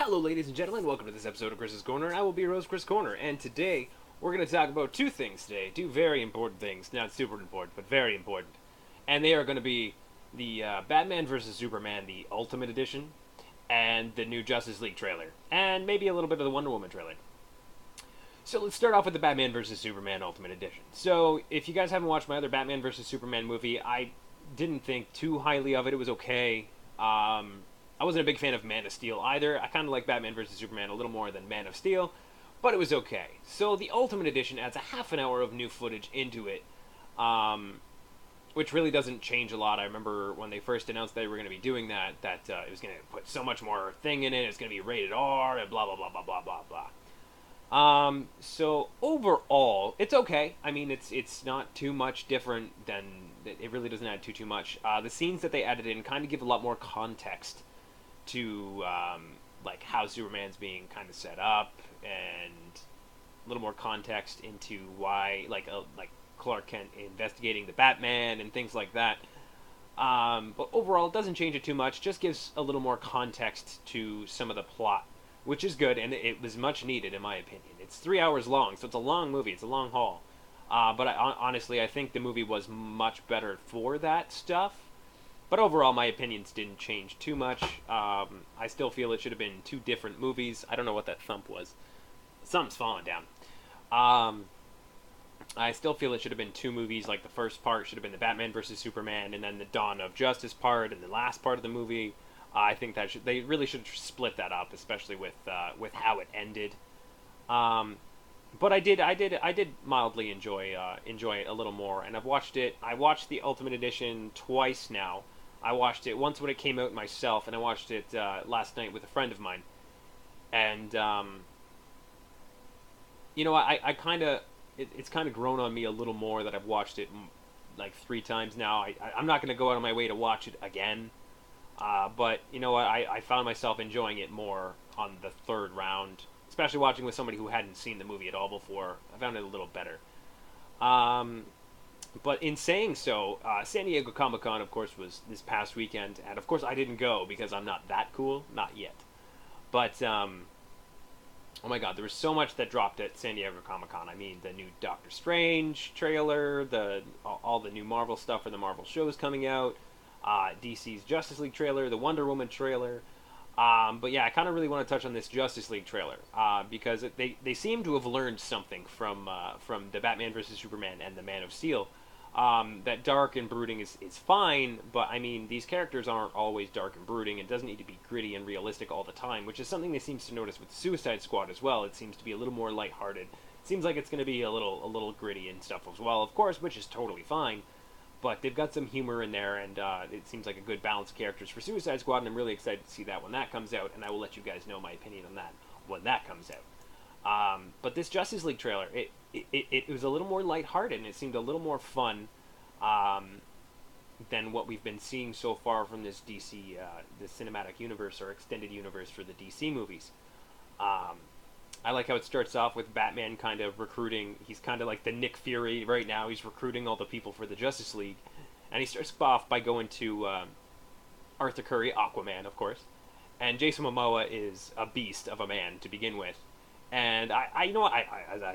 Hello, ladies and gentlemen. Welcome to this episode of Chris's Corner. I will be your host, Chris Corner, and today we're going to talk about two things today. Two very important things. Not super important, but very important. And they are going to be the Batman vs. Superman, the Ultimate Edition, and the new Justice League trailer. And maybe a little bit of the Wonder Woman trailer. So let's start off with the Batman vs. Superman Ultimate Edition. So if you guys haven't watched my other Batman vs. Superman movie, I didn't think too highly of it. It was okay. I wasn't a big fan of Man of Steel either. I kind of like Batman vs. Superman a little more than Man of Steel, but it was okay. So the Ultimate Edition adds a half an hour of new footage into it, which really doesn't change a lot. I remember when they first announced they were going to be doing that it was going to put so much more thing in it. It's going to be rated R and blah, blah, blah, blah, blah, blah, blah. So overall, it's okay. I mean, it's not too much different than... It really doesn't add too much. The scenes that they added in kind of give a lot more context to like how Superman's being kind of set up, and a little more context into why like Clark Kent investigating the Batman and things like that. But overall, it doesn't change it too much. Just gives a little more context to some of the plot, which is good, and it was much needed in my opinion. It's 3 hours long, so it's a long movie. It's a long haul. But honestly, I think the movie was much better for that stuff. But overall, my opinions didn't change too much. I still feel it should have been two different movies. I don't know what that thump was. Something's falling down. I still feel it should have been two movies. Like the first part should have been the Batman vs. Superman, and then the Dawn of Justice part, and the last part of the movie. I think that they really should split that up, especially with how it ended. But I did mildly enjoy it a little more, and I've watched it. I watched the Ultimate Edition twice now. I watched it once when it came out myself, and I watched it last night with a friend of mine. And I kind of it's kind of grown on me a little more that I've watched it like 3 times now. I'm not going to go out of my way to watch it again, but you know what? I found myself enjoying it more on the third round, especially watching with somebody who hadn't seen the movie at all before. I found it a little better. But in saying so, San Diego Comic-Con, of course, was this past weekend, and of course I didn't go because I'm not that cool, not yet. But, oh my god, there was so much that dropped at San Diego Comic-Con. I mean, the new Doctor Strange trailer, all the new Marvel stuff for the Marvel shows coming out, DC's Justice League trailer, the Wonder Woman trailer. But yeah, I kind of really want to touch on this Justice League trailer because they seem to have learned something from the Batman vs. Superman and the Man of Steel. That dark and brooding is fine, but I mean, these characters aren't always dark and brooding. It doesn't need to be gritty and realistic all the time, which is something they seems to notice with the Suicide Squad as well. It seems to be a little more lighthearted. It seems like it's going to be a little gritty and stuff as well, of course, which is totally fine. But they've got some humor in there, and it seems like a good balance of characters for Suicide Squad, and I'm really excited to see that when that comes out, and I will let you guys know my opinion on that when that comes out. But this Justice League trailer, it was a little more lighthearted, and it seemed a little more fun than what we've been seeing so far from this DC, the cinematic universe or extended universe for the DC movies. I like how it starts off with Batman kind of recruiting. He's kind of like the Nick Fury right now. He's recruiting all the people for the Justice League. And he starts off by going to Arthur Curry, Aquaman, of course. And Jason Momoa is a beast of a man to begin with. And I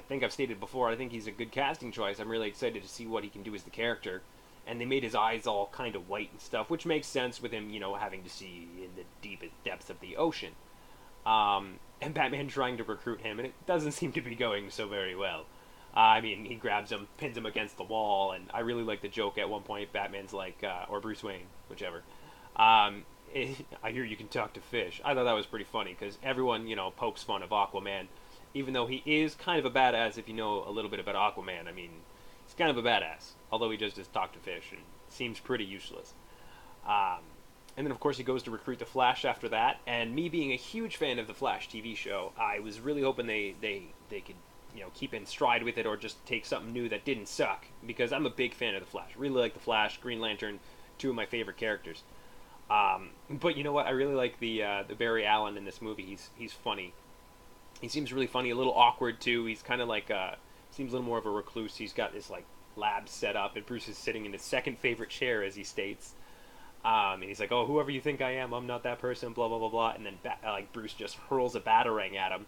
think I've stated before, I think he's a good casting choice. I'm really excited to see what he can do as the character. And they made his eyes all kind of white and stuff, which makes sense with him, having to see in the deepest depths of the ocean. And Batman trying to recruit him, and it doesn't seem to be going so very well. I mean, he grabs him, pins him against the wall, and I really like the joke at one point. Batman's like, or Bruce Wayne, whichever. I hear you can talk to fish. I thought that was pretty funny, because everyone, pokes fun of Aquaman, even though he is kind of a badass if you know a little bit about Aquaman. I mean, he's kind of a badass, although he just talk to fish, and seems pretty useless. And then, of course, he goes to recruit the Flash after that. And me being a huge fan of the Flash TV show, I was really hoping they could, keep in stride with it or just take something new that didn't suck. Because I'm a big fan of the Flash. Really like the Flash, Green Lantern, two of my favorite characters. But you know what? I really like the Barry Allen in this movie. He's funny. He seems really funny, a little awkward too. He's kind of like seems a little more of a recluse. He's got this like lab set up, and Bruce is sitting in his second favorite chair, as he states. And he's like, "Oh, whoever you think I am, I'm not that person." Blah blah blah blah. And then like Bruce just hurls a batarang at him,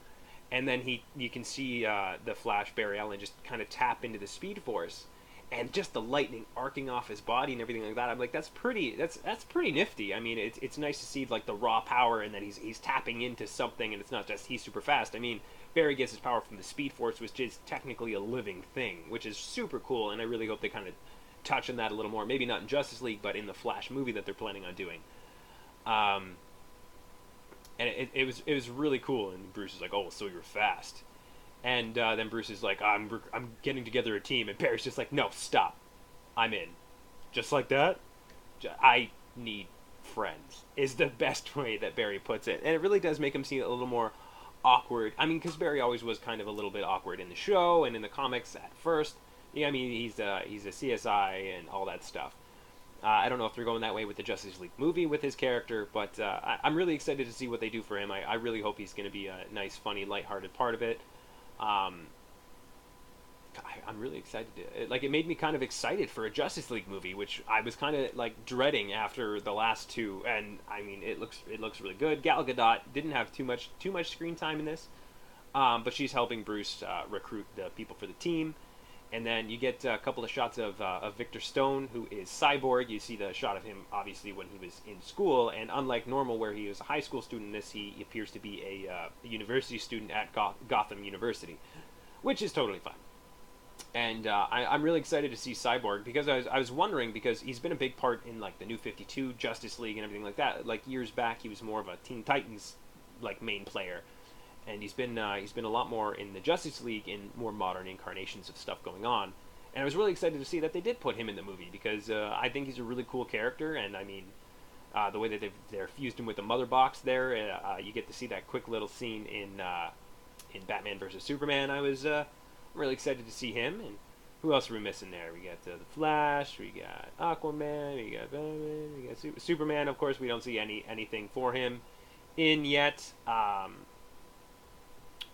and then you can see the Flash Barry Allen just kind of tap into the Speed Force, and just the lightning arcing off his body and everything like that. I'm like, that's pretty nifty. I mean, it's nice to see like the raw power, and then he's tapping into something, and it's not just he's super fast. I mean, Barry gets his power from the Speed Force, which is technically a living thing, which is super cool, and I really hope they kind of touch on that a little more. Maybe not in Justice League, but in the Flash movie that they're planning on doing. Um, and it was really cool. And Bruce is like, "Oh, so you're fast." And then Bruce is like, I'm getting together a team," and Barry's just like, "No, stop, I'm in." Just like that. I need friends is the best way that Barry puts it, and it really does make him seem a little more awkward. I mean, because Barry always was kind of a little bit awkward in the show and in the comics at first. Yeah, I mean, he's a CSI and all that stuff. I don't know if they're going that way with the Justice League movie with his character, but I'm really excited to see what they do for him. I really hope he's going to be a nice, funny, lighthearted part of it. Um, I'm really excited like it made me kind of excited for a Justice League movie, which I was kind of like dreading after the last two. And I mean, it looks really good. Gal Gadot didn't have too much screen time in this, but she's helping Bruce recruit the people for the team. And then you get a couple of shots of Victor Stone, who is Cyborg. You see the shot of him, obviously, when he was in school. And unlike normal, where he was a high school student, in this he appears to be a university student at Gotham University, which is totally fine. And I'm really excited to see Cyborg, because I was wondering, because he's been a big part in like the New 52, Justice League, and everything like that. Like years back, he was more of a Teen Titans like main player, and he's been a lot more in the Justice League in more modern incarnations of stuff going on. And I was really excited to see that they did put him in the movie, because I think he's a really cool character, and I mean, the way that they're fused him with the Mother Box there, you get to see that quick little scene in Batman versus Superman. I was really excited to see him. And who else are we missing there? We got the Flash, we got Aquaman, we got Batman, we got Superman. Of course, we don't see anything for him in yet.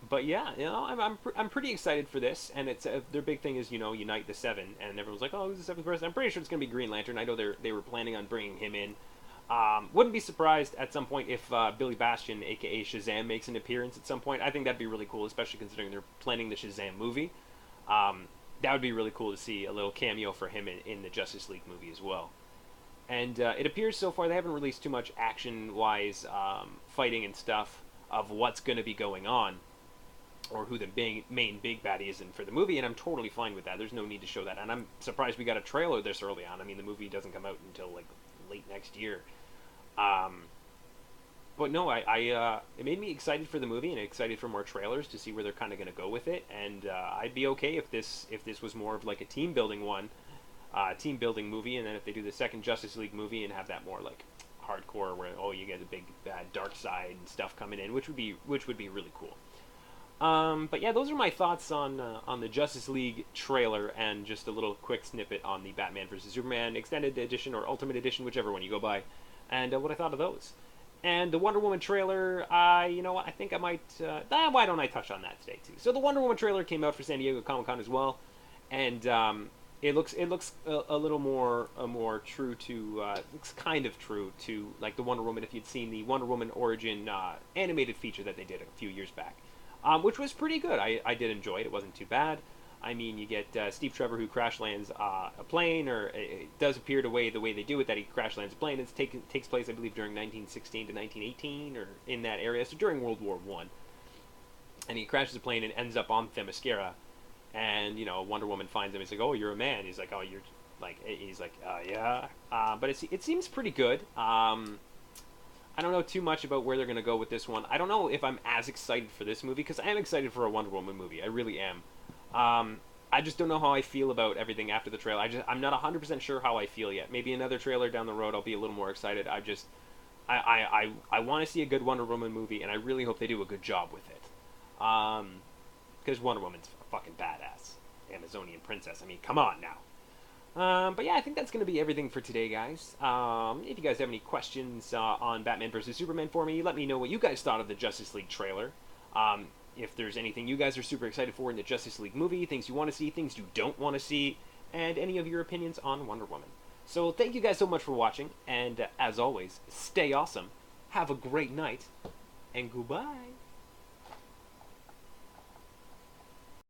But yeah, I'm pretty excited for this, and it's their big thing is unite the seven, and everyone's like, "Oh, who's the seventh person?" I'm pretty sure it's gonna be Green Lantern. I know they were planning on bringing him in. Wouldn't be surprised at some point if Billy Bastion, aka Shazam, makes an appearance at some point. I think that'd be really cool, especially considering they're planning the Shazam movie. That would be really cool to see a little cameo for him in the Justice League movie as well. And it appears so far they haven't released too much action-wise fighting and stuff of what's going to be going on, or who the main big baddie is in for the movie, and I'm totally fine with that. There's no need to show that, and I'm surprised we got a trailer this early on. I mean, the movie doesn't come out until like late next year. But no, it made me excited for the movie and excited for more trailers to see where they're kind of going to go with it. And I'd be okay if this was more of like a team building movie, and then if they do the second Justice League movie and have that more like hardcore, where you get a big bad dark side and stuff coming in, which would be really cool. But yeah, those are my thoughts on the Justice League trailer, and just a little quick snippet on the Batman vs Superman Extended Edition or Ultimate Edition, whichever one you go by, and what I thought of those. And the Wonder Woman trailer, you know what? I think I might. Why don't I touch on that today too? So the Wonder Woman trailer came out for San Diego Comic-Con as well, and it looks a little more true to. It's kind of true to like the Wonder Woman if you'd seen the Wonder Woman origin animated feature that they did a few years back. Which was pretty good. I did enjoy it. It wasn't too bad. I mean, you get Steve Trevor, who crash lands a plane, or it does appear the way they do it that he crash lands a plane. It takes place, I believe, during 1916 to 1918, or in that area, so during World War I. And he crashes a plane and ends up on Themyscira, and Wonder Woman finds him. He's like, "Oh, you're a man." He's like, "Oh, you're like," he's like, "Yeah." But it seems pretty good. I don't know too much about where they're going to go with this one. I don't know if I'm as excited for this movie, because I am excited for a Wonder Woman movie. I really am. I just don't know how I feel about everything after the trailer. I'm not 100% sure how I feel yet. Maybe another trailer down the road I'll be a little more excited. I want to see a good Wonder Woman movie, and I really hope they do a good job with it. Because Wonder Woman's a fucking badass. Amazonian princess. I mean, come on now. But yeah, I think that's going to be everything for today, guys. If you guys have any questions on Batman vs. Superman for me, let me know what you guys thought of the Justice League trailer. If there's anything you guys are super excited for in the Justice League movie, things you want to see, things you don't want to see, and any of your opinions on Wonder Woman. So thank you guys so much for watching, and as always, stay awesome, have a great night, and goodbye.